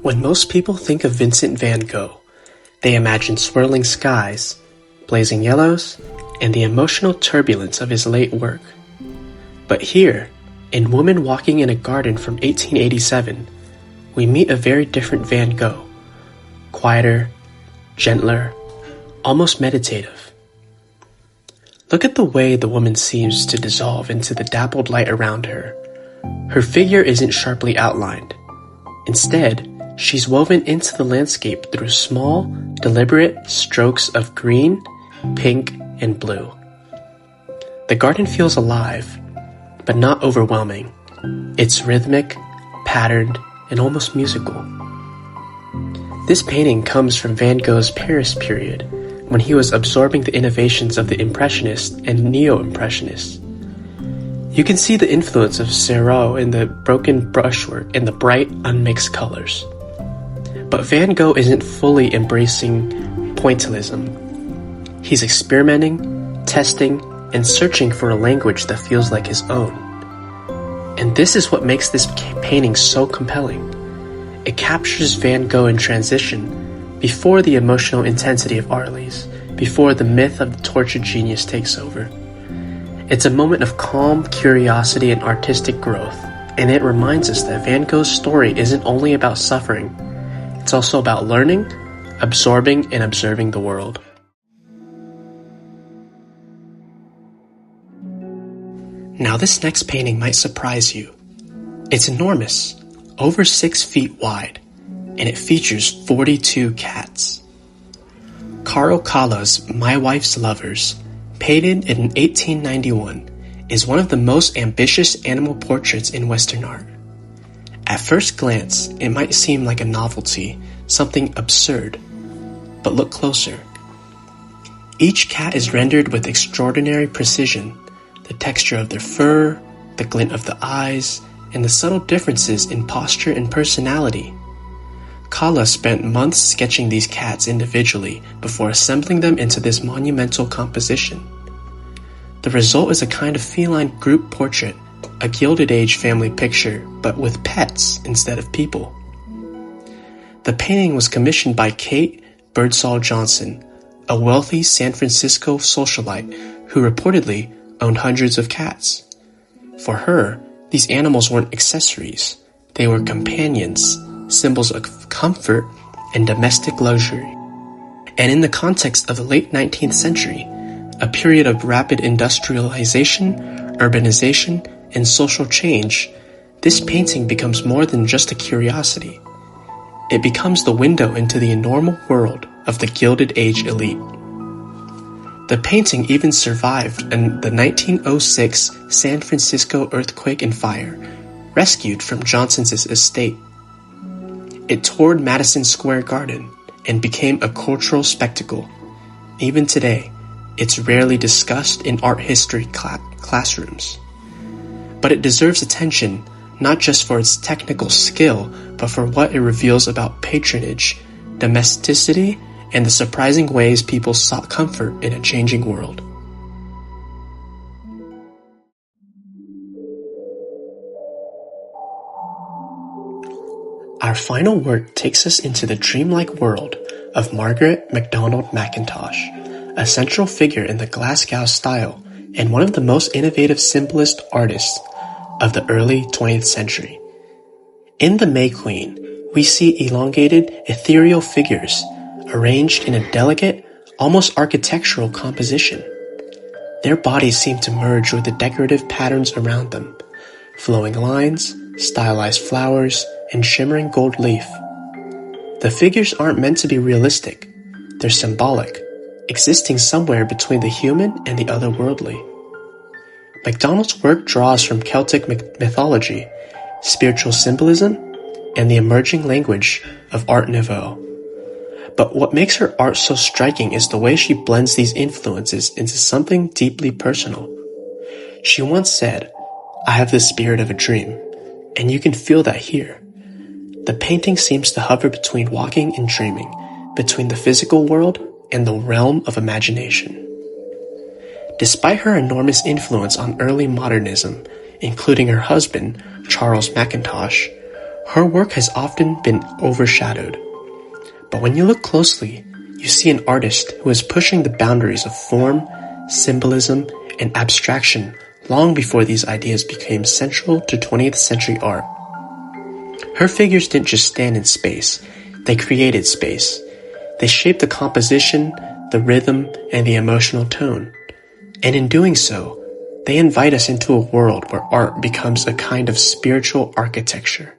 When most people think of Vincent van Gogh, they imagine swirling skies, blazing yellows, and the emotional turbulence of his late work. But here, in Woman Walking in a Garden from 1887, we meet a very different Van Gogh, quieter, gentler, almost meditative. Look at the way the woman seems to dissolve into the dappled light around her. Her figure isn't sharply outlined. Instead, she's woven into the landscape through small, deliberate strokes of green, pink, and blue. The garden feels alive, but not overwhelming. It's rhythmic, patterned, and almost musical. This painting comes from Van Gogh's Paris period, when he was absorbing the innovations of the Impressionists and Neo-Impressionists. You can see the influence of Serrault in the broken brushwork and the bright, unmixed colors. But Van Gogh isn't fully embracing pointillism. He's experimenting, testing, and searching for a language that feels like his own. And this is what makes this painting so compelling. It captures Van Gogh in transition, before the emotional intensity of Arles, before the myth of the tortured genius takes over. It's a moment of calm curiosity and artistic growth, and it reminds us that Van Gogh's story isn't only about suffering, it's also about learning, absorbing, and observing the world. Now this next painting might surprise you. It's enormous, over 6 feet wide, and it features 42 cats. Carl Kahler's My Wife's Lovers, painted in 1891, is one of the most ambitious animal portraits in Western art. At first glance, it might seem like a novelty, something absurd, but look closer. Each cat is rendered with extraordinary precision. The texture of their fur, the glint of the eyes, and the subtle differences in posture and personality. Kahler spent months sketching these cats individually before assembling them into this monumental composition. The result is a kind of feline group portrait, a Gilded Age family picture, but with pets instead of people. The painting was commissioned by Kate Birdsall Johnson, a wealthy San Francisco socialite who reportedly owned hundreds of cats. For her, these animals weren't accessories, they were companions, symbols of comfort and domestic luxury. And in the context of the late 19th century, a period of rapid industrialization, urbanization, and social change, this painting becomes more than just a curiosity. It becomes the window into the enormous world of the Gilded Age elite. The painting even survived in the 1906 San Francisco earthquake and fire, rescued from Johnson's estate. It toured Madison Square Garden and became a cultural spectacle. Even today, it's rarely discussed in art history classrooms. But it deserves attention not just for its technical skill, but for what it reveals about patronage, domesticity, and the surprising ways people sought comfort in a changing world. Our final work takes us into the dreamlike world of Margaret Macdonald McIntosh, a central figure in the Glasgow style and one of the most innovative symbolist artists of the early 20th century. In the May Queen, we see elongated, ethereal figures arranged in a delicate, almost architectural composition. Their bodies seem to merge with the decorative patterns around them, flowing lines, stylized flowers, and shimmering gold leaf. The figures aren't meant to be realistic. They're symbolic, existing somewhere between the human and the otherworldly. Macdonald's work draws from Celtic mythology, spiritual symbolism, and the emerging language of Art Nouveau. But what makes her art so striking is the way she blends these influences into something deeply personal. She once said, "I have the spirit of a dream," and you can feel that here. The painting seems to hover between walking and dreaming, between the physical world and the realm of imagination. Despite her enormous influence on early modernism, including her husband, Charles Mackintosh, Her work has often been overshadowed. But when you look closely, you see an artist who is pushing the boundaries of form, symbolism, and abstraction long before these ideas became central to 20th century art. Her figures didn't just stand in space, they created space. They shaped the composition, the rhythm, and the emotional tone. And in doing so, they invite us into a world where art becomes a kind of spiritual architecture.